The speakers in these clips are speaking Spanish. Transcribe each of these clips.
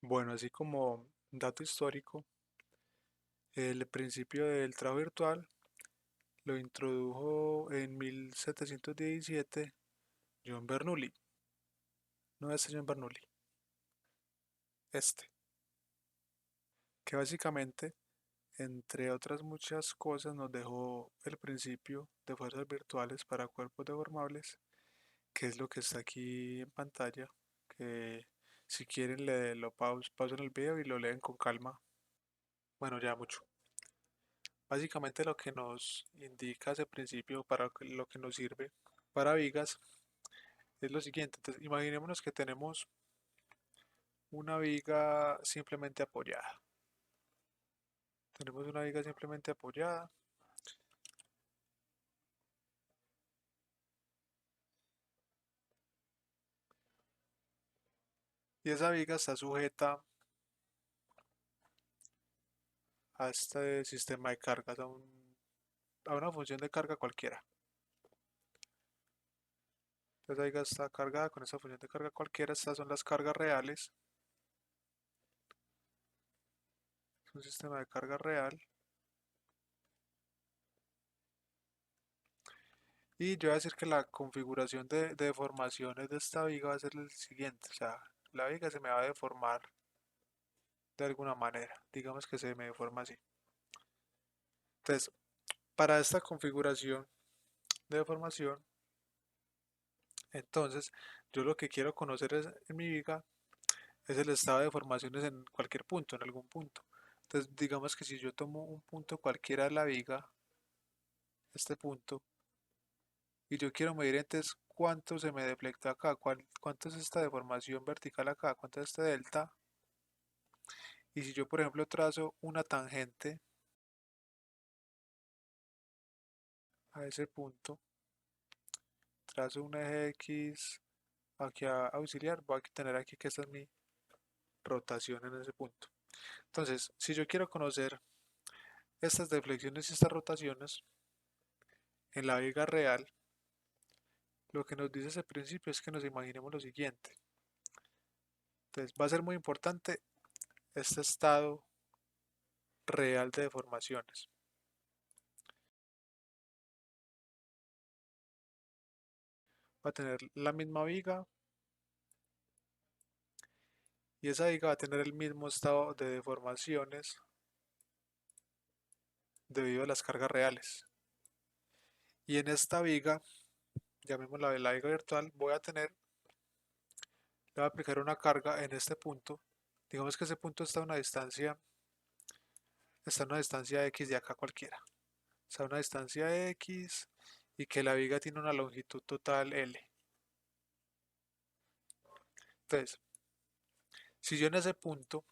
Bueno, así como dato histórico, el principio del trabajo virtual lo introdujo en 1717 John Bernoulli, no este John Bernoulli, este, que básicamente, entre otras muchas cosas, nos dejó el principio de fuerzas virtuales para cuerpos deformables, que es lo que está aquí en pantalla, que si quieren lo pausan el video y lo leen con calma. Bueno, ya mucho. Básicamente lo que nos indica ese principio para lo que nos sirve para vigas es lo siguiente. Entonces, imaginémonos que tenemos una viga simplemente apoyada. Tenemos una viga simplemente apoyada y esa viga está sujeta a este sistema de cargas, a una función de carga cualquiera. Entonces la viga está cargada con esa función de carga cualquiera. Estas son las cargas reales. Es un sistema de carga real. Y yo voy a decir que la configuración de deformaciones de esta viga va a ser el siguiente. O sea, la viga se me va a deformar de alguna manera. Digamos que se me deforma así. Entonces, para esta configuración de deformación, entonces yo lo que quiero conocer en mi viga es el estado de deformaciones en cualquier punto, en algún punto. Entonces, digamos que si yo tomo un punto cualquiera de la viga, este punto, y yo quiero medir entonces cuánto se me deflecta acá, cuánto es esta deformación vertical acá, cuánto es este delta. Y si yo, por ejemplo, trazo una tangente a ese punto, trazo un eje X aquí a auxiliar, voy a tener aquí que esta es mi rotación en ese punto. Entonces, si yo quiero conocer estas deflexiones y estas rotaciones en la viga real, lo que nos dice ese principio es que nos imaginemos lo siguiente. Entonces, va a ser muy importante este estado real de deformaciones. Va a tener la misma viga y esa viga va a tener el mismo estado de deformaciones debido a las cargas reales. Y en esta viga, llamémosla la viga virtual, le voy a aplicar una carga en este punto. Digamos que ese punto está a una distancia X de acá cualquiera. Está a una distancia X y que la viga tiene una longitud total L. Entonces, si yo en ese punto,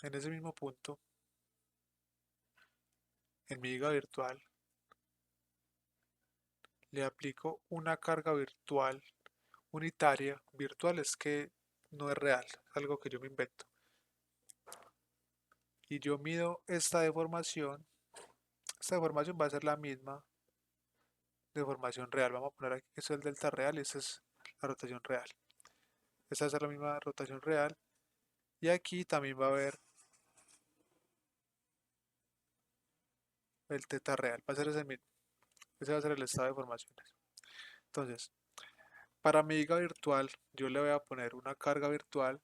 en ese mismo punto, en mi viga virtual, le aplico una carga virtual unitaria, virtual es que no es real, es algo que yo me invento. Y yo mido esta deformación va a ser la misma deformación real. Vamos a poner aquí que esto es el delta real y esta es la rotación real. Esta va a ser la misma rotación real. Y aquí también va a haber el teta real. Va a ser ese mismo. Ese va a ser el estado de deformaciones. Entonces, para mi viga virtual, yo le voy a poner una carga virtual,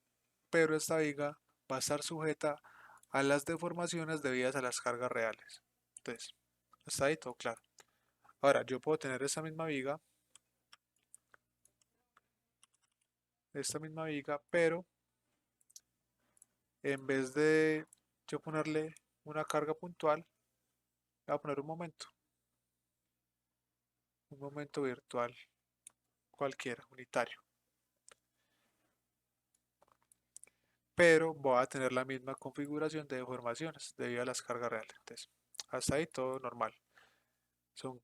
pero esta viga va a estar sujeta a las deformaciones debidas a las cargas reales. Entonces, está ahí todo claro. Ahora, yo puedo tener esta misma viga, pero en vez de yo ponerle una carga puntual, le voy a poner un momento virtual cualquiera, unitario. Pero voy a tener la misma configuración de deformaciones debido a las cargas reales. Entonces, hasta ahí todo normal. Son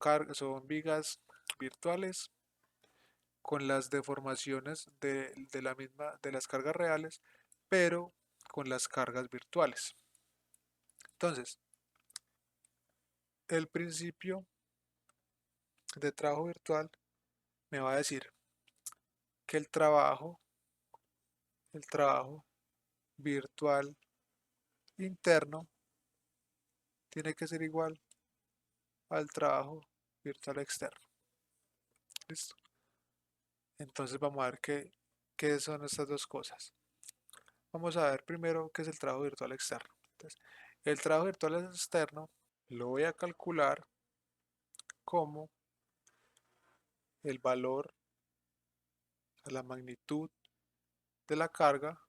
vigas virtuales con las deformaciones de las cargas reales, pero con las cargas virtuales. Entonces, el principio de trabajo virtual me va a decir que el trabajo virtual interno tiene que ser igual al trabajo virtual externo. ¿Listo? Entonces vamos a ver qué son estas dos cosas. Vamos a ver primero qué es el trabajo virtual externo. Entonces, el trabajo virtual externo lo voy a calcular como el valor, la magnitud de la carga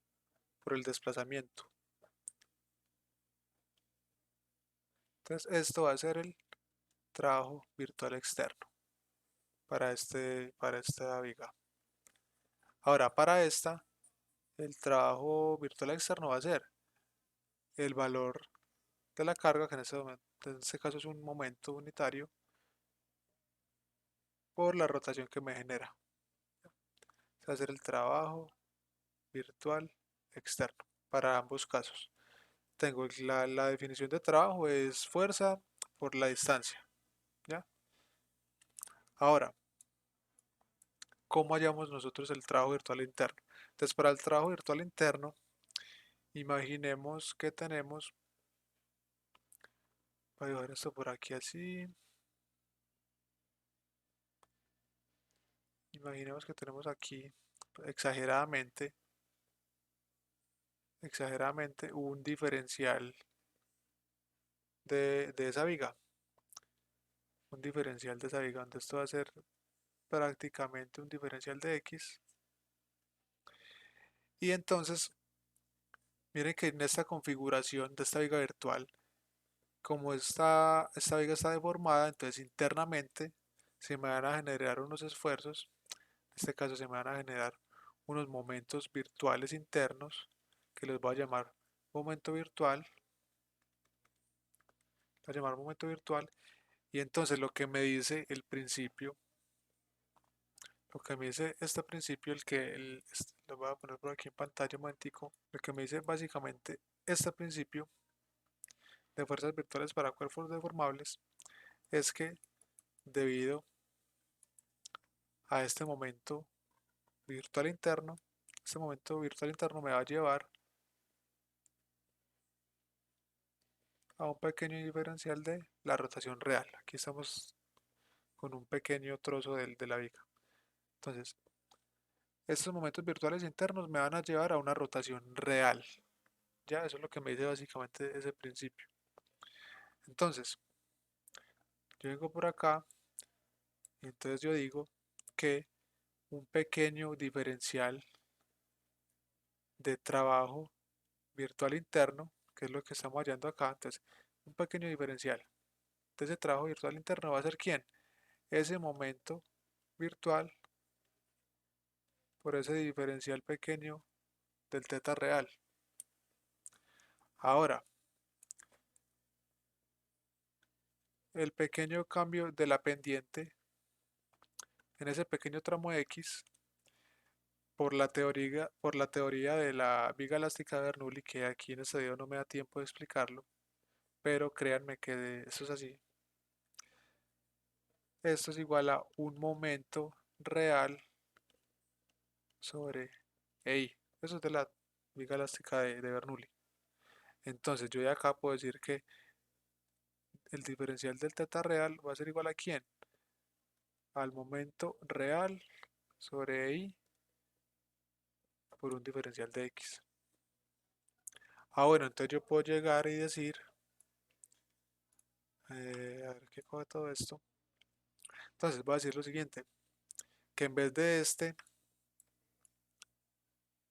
por el desplazamiento. Entonces, esto va a ser el trabajo virtual externo para esta viga. Ahora, para esta, el trabajo virtual externo va a ser el valor de la carga, que en este caso es un momento unitario, por la rotación que me genera. Va a ser el trabajo virtual externo para ambos casos. Tengo la definición de trabajo es fuerza por la distancia. ¿Ya? Ahora, ¿cómo hallamos nosotros el trabajo virtual interno? Entonces, para el trabajo virtual interno, imaginemos que tenemos, voy a dejar esto por aquí así, imaginemos que tenemos aquí exageradamente, exageradamente un diferencial de esa viga, un diferencial de esa viga, donde esto va a ser prácticamente un diferencial de X. Y entonces, miren que en esta configuración de esta viga virtual, como esta viga está deformada, entonces internamente se me van a generar unos esfuerzos, en este caso se me van a generar unos momentos virtuales internos, que les voy a llamar momento virtual, voy a llamar momento virtual, y entonces lo que me dice el principio, lo que me dice este principio, lo voy a poner por aquí en pantalla un momentico, lo que me dice básicamente este principio de fuerzas virtuales para cuerpos deformables es que debido a este momento virtual interno me va a llevar a un pequeño diferencial de la rotación real. Aquí estamos con un pequeño trozo de la viga. Entonces, estos momentos virtuales internos me van a llevar a una rotación real. Ya, eso es lo que me dice básicamente ese principio. Entonces, yo vengo por acá y entonces yo digo que un pequeño diferencial de trabajo virtual interno, que es lo que estamos hallando acá, entonces un pequeño diferencial de ese trabajo virtual interno va a ser ¿quién? Ese momento virtual por ese diferencial pequeño del teta real. Ahora, el pequeño cambio de la pendiente en ese pequeño tramo X por la teoría de la viga elástica de Bernoulli, que aquí en este video no me da tiempo de explicarlo, pero créanme que eso es así. Esto es igual a un momento real sobre EI. Eso es de la viga elástica de Bernoulli. Entonces yo de acá puedo decir que el diferencial del teta real va a ser igual a ¿quién? Al momento real sobre I por un diferencial de X. Ah, bueno, entonces yo puedo llegar y decir, a ver qué coge todo esto. Entonces voy a decir lo siguiente, que en vez de este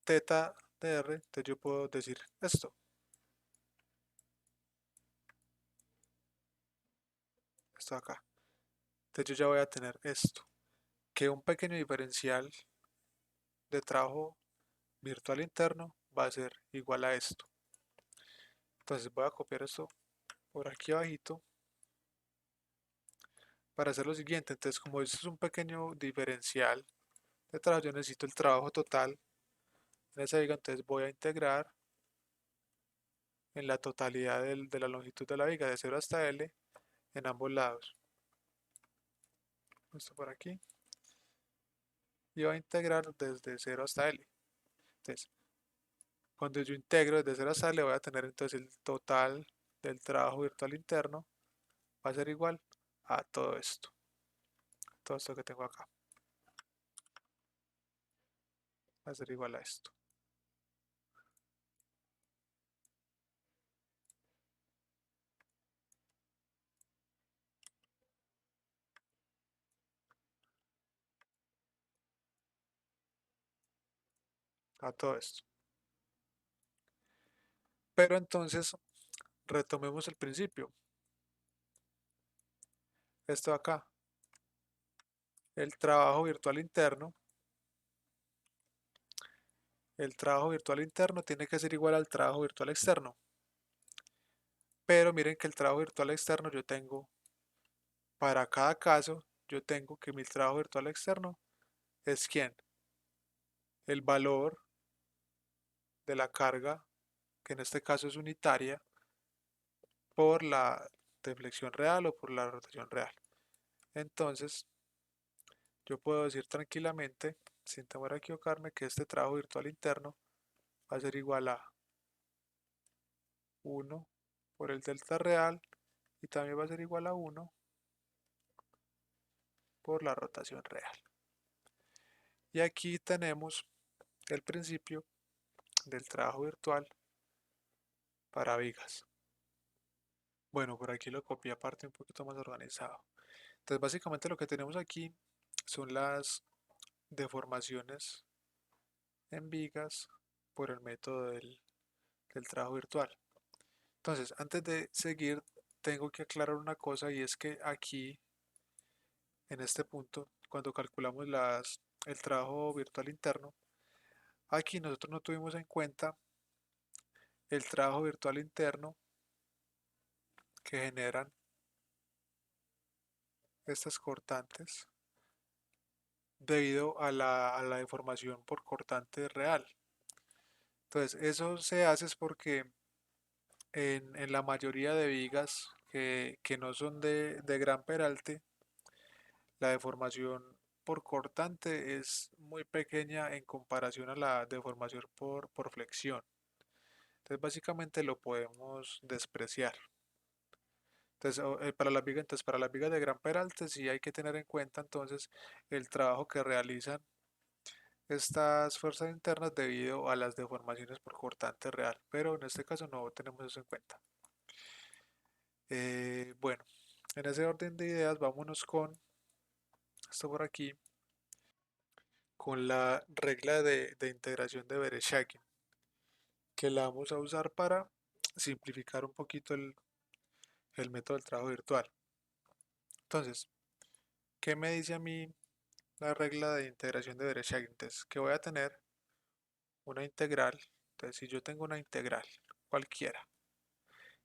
teta de R, entonces yo puedo decir esto acá. Entonces yo ya voy a tener esto, que un pequeño diferencial de trabajo virtual interno va a ser igual a esto. Entonces voy a copiar esto por aquí abajito para hacer lo siguiente. Entonces, como esto es un pequeño diferencial de trabajo, yo necesito el trabajo total en esa viga, entonces voy a integrar en la totalidad de la longitud de la viga de 0 hasta L en ambos lados. Esto por aquí. Y voy a integrar desde 0 hasta L. Entonces, Cuando yo integro desde 0 hasta L voy a tener entonces el total del trabajo virtual interno va a ser igual a todo esto que tengo acá, va a ser igual a esto, a todo esto. Pero entonces retomemos el principio, esto de acá, el trabajo virtual interno tiene que ser igual al trabajo virtual externo. Pero miren que el trabajo virtual externo yo tengo, para cada caso, yo tengo que mi trabajo virtual externo es quién, el valor de la carga, que en este caso es unitaria, por la deflexión real o por la rotación real. Entonces, yo puedo decir tranquilamente, sin temor a equivocarme, que este trabajo virtual interno va a ser igual a 1 por el delta real y también va a ser igual a 1 por la rotación real. Y aquí tenemos el principio del trabajo virtual para vigas. Bueno, por aquí lo copié aparte un poquito más organizado. Entonces, básicamente lo que tenemos aquí son las deformaciones en vigas por el método del trabajo virtual. Entonces, antes de seguir, tengo que aclarar una cosa y es que aquí, en este punto, cuando calculamos el trabajo virtual interno, aquí nosotros no tuvimos en cuenta el trabajo virtual interno que generan estas cortantes debido a la deformación por cortante real. Entonces, eso se hace es porque en la mayoría de vigas que no son de gran peralte, la deformación por cortante es muy pequeña en comparación a la deformación por flexión. Entonces, básicamente lo podemos despreciar. Entonces, para las vigas de gran peralte sí hay que tener en cuenta entonces el trabajo que realizan estas fuerzas internas debido a las deformaciones por cortante real, pero en este caso no tenemos eso en cuenta. Bueno, en ese orden de ideas vámonos con esto por aquí, con la regla de integración de Vereshchagin, que la vamos a usar para simplificar un poquito el método del trabajo virtual. Entonces, ¿qué me dice a mí la regla de integración de Vereshchagin? Entonces, que voy a tener una integral. Entonces, si yo tengo una integral cualquiera,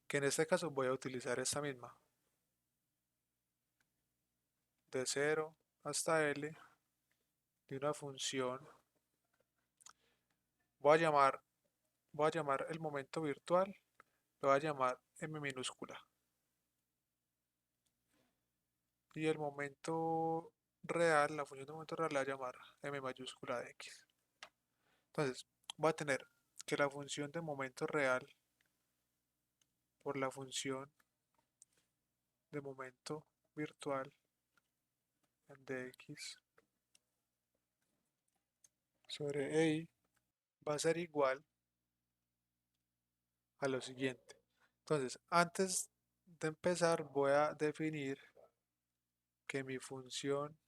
que en este caso voy a utilizar esta misma, de 0 hasta L, de una función, voy a llamar, voy a llamar el momento virtual, lo voy a llamar m minúscula. Y el momento real, la función de momento real la voy a llamar m mayúscula de x. Entonces, voy a tener que la función de momento real por la función de momento virtual de x sobre y va a ser igual a lo siguiente. Entonces, antes de empezar voy a definir que mi función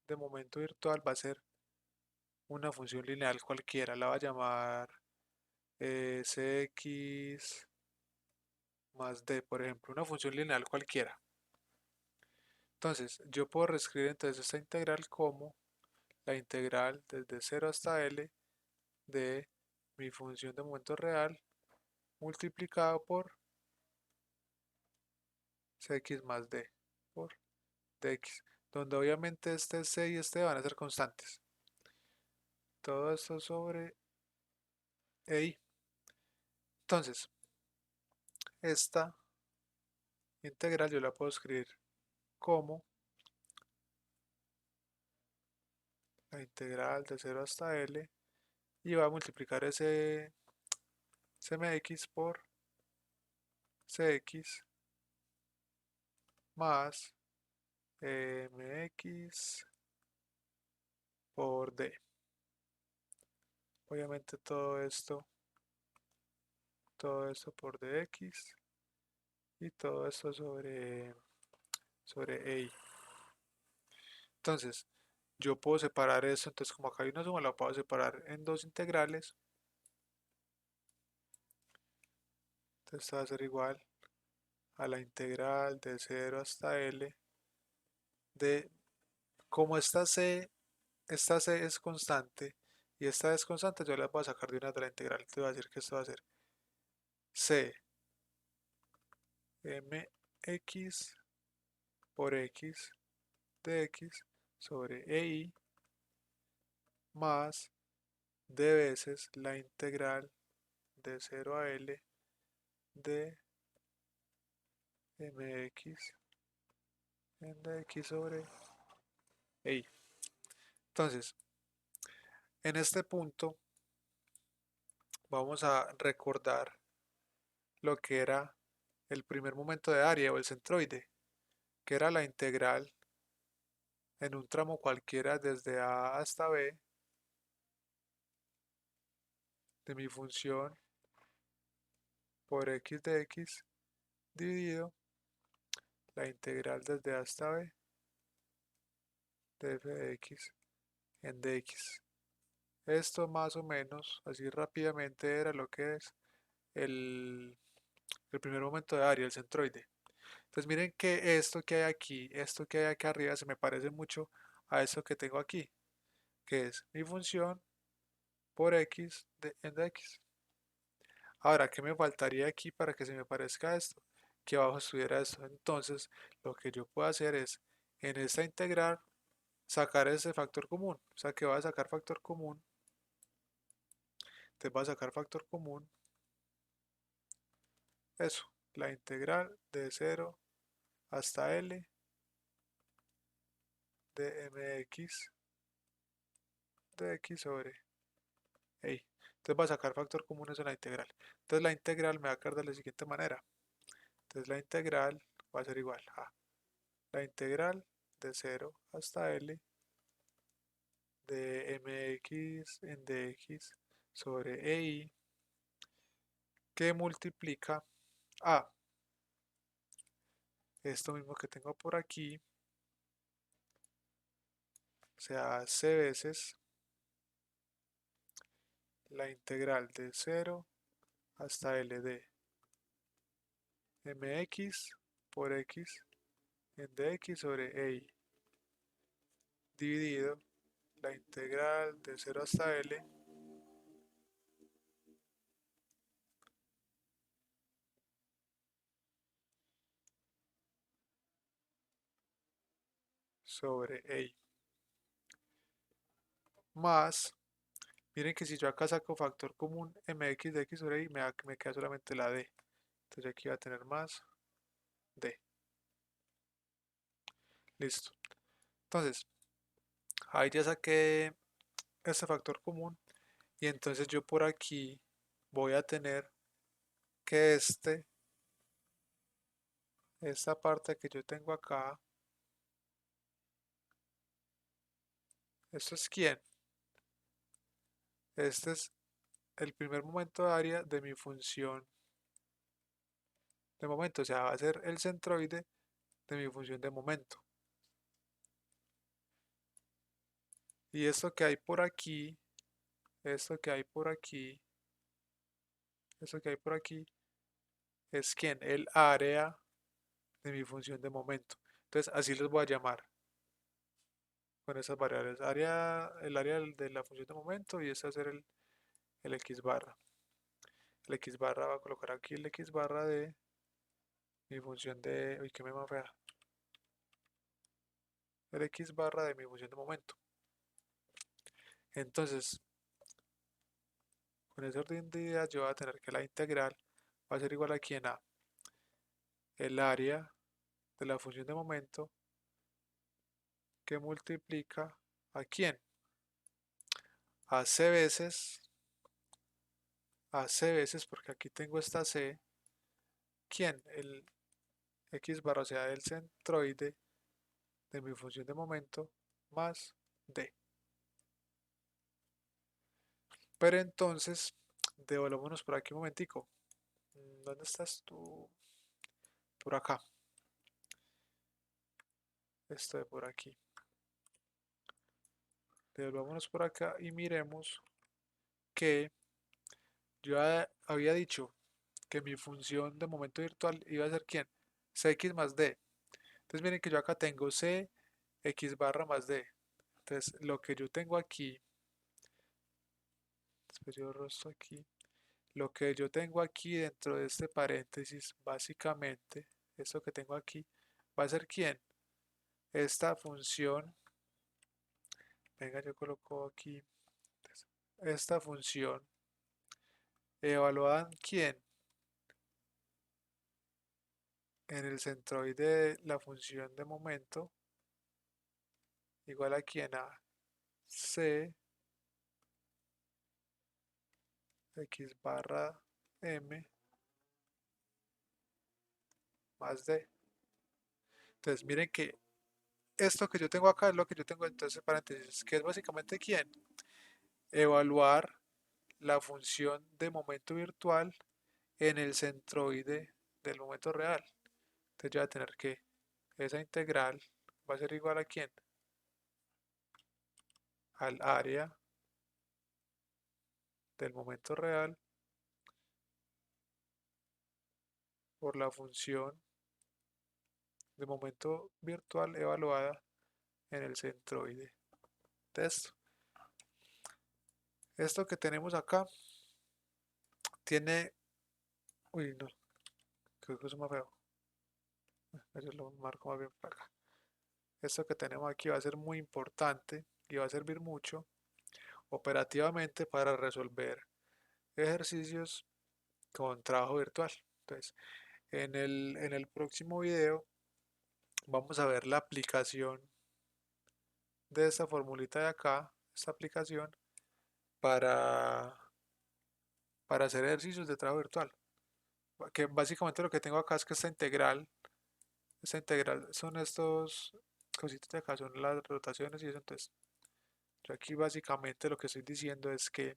de momento virtual va a ser una función lineal cualquiera, la va a llamar cx más d, por ejemplo, una función lineal cualquiera. Entonces, yo puedo reescribir entonces esta integral como la integral desde 0 hasta L de mi función de momento real multiplicado por cx más d por dx, donde obviamente este c y este van a ser constantes. Todo esto sobre y. Entonces, esta integral yo la puedo escribir como la integral de 0 hasta L y va a multiplicar ese cmx por cx más mx por d. Obviamente todo esto por dx y todo esto sobre EI. Entonces, yo puedo separar eso, entonces como acá hay una suma, la puedo separar en dos integrales. Entonces esto va a ser igual a la integral de 0 hasta L de, como esta C es constante y esta es constante, yo la voy a sacar de una de la integral. Te voy a decir que esto va a ser C mx por x de x sobre EI más d veces la integral de 0 a L de mx en dx sobre EI. Entonces, en este punto vamos a recordar lo que era el primer momento de área o el centroide, que era la integral en un tramo cualquiera desde A hasta B de mi función por x de x dividido la integral desde A hasta B de f de x en dx. Esto más o menos, así rápidamente, era lo que es el primer momento de área, el centroide. Entonces miren que esto que hay aquí, esto que hay acá arriba, se me parece mucho a esto que tengo aquí, que es mi función por x en dx. Ahora, ¿qué me faltaría aquí para que se me parezca esto? Que abajo estuviera esto. Entonces, lo que yo puedo hacer es, en esta integral, sacar ese factor común. O sea, que voy a sacar factor común. Entonces, voy a sacar factor común. Eso, la integral de 0 hasta L de mx de x sobre y. Entonces, voy a sacar factor común eso en la integral. Entonces, la integral me va a quedar de la siguiente manera. Entonces, la integral va a ser igual a la integral de 0 hasta L de mx en dx sobre EI que multiplica a esto mismo que tengo por aquí, o sea, c veces la integral de 0 hasta L de mx por x en dx sobre EI dividido la integral de 0 hasta L sobre EI más. Miren que si yo acá saco factor común mx de x sobre y me queda solamente la d. Entonces aquí va a tener más d. Listo. Entonces, ahí ya saqué este factor común y entonces yo por aquí voy a tener que esta parte que yo tengo acá, ¿esto es quién? Este es el primer momento de área de mi función de momento, o sea, va a ser el centroide de mi función de momento. Y esto que hay por aquí, esto que hay por aquí, esto que hay por aquí, es quién, el área de mi función de momento. Entonces, así los voy a llamar con esas variables. El área de la función de momento y este va a ser el x barra. El x barra va a colocar aquí el x barra de mi función de... Uy, qué me más fea. El x barra de mi función de momento. Entonces, con ese orden de ideas, yo voy a tener que la integral va a ser igual aquí en A. El área de la función de momento que multiplica a quién? A c veces a C veces, porque aquí tengo esta C, ¿quién? El X barra, o sea, el centroide de mi función de momento más D. Pero entonces, devolvámonos por aquí un momentico. ¿Dónde estás tú? Por acá. Estoy por aquí. Devolvámonos por acá y miremos que yo había dicho que mi función de momento virtual iba a ser ¿quién? Cx más D. Entonces miren que yo acá tengo C X barra más D. Entonces lo que yo tengo aquí, después yo rosto aquí, lo que yo tengo aquí dentro de este paréntesis, básicamente, esto que tengo aquí, va a ser ¿quién? Esta función, venga yo coloco aquí, esta función evaluada en ¿quién? En el centroide de la función de momento, igual aquí en A, C X barra M más D. Entonces miren que esto que yo tengo acá es lo que yo tengo entonces paréntesis, que es básicamente ¿quién? Evaluar la función de momento virtual en el centroide del momento real. Entonces yo voy a tener que esa integral va a ser igual a ¿quién? Al área del momento real por la función de momento virtual evaluada en el centroide. Entonces, esto que tenemos acá tiene... Uy, no, creo que es más feo. Yo lo marco más bien para acá. Esto que tenemos aquí va a ser muy importante y va a servir mucho operativamente para resolver ejercicios con trabajo virtual. Entonces, en el próximo video vamos a ver la aplicación de esta formulita de acá, esta aplicación para, para hacer ejercicios de trabajo virtual. Que básicamente lo que tengo acá es que esta integral son estos cositas de acá, son las rotaciones y eso. Entonces, yo aquí básicamente lo que estoy diciendo es que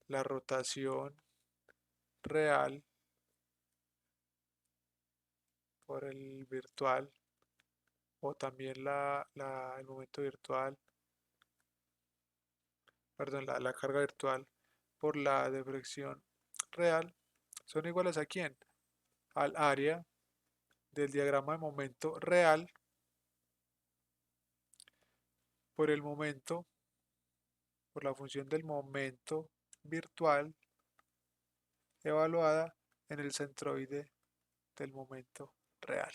la rotación real por el virtual o también el momento virtual, perdón, la carga virtual por la deflexión real son iguales a quién? Al área del diagrama de momento real por el momento, por la función del momento virtual evaluada en el centroide del momento real.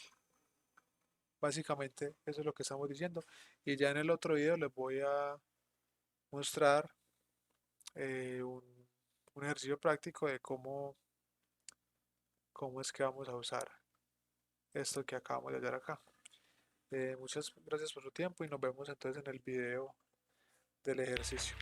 Básicamente eso es lo que estamos diciendo. Y ya en el otro video les voy a mostrar un ejercicio práctico de cómo es que vamos a usar esto que acabamos de hallar acá. Muchas gracias por su tiempo y nos vemos entonces en el video del ejercicio.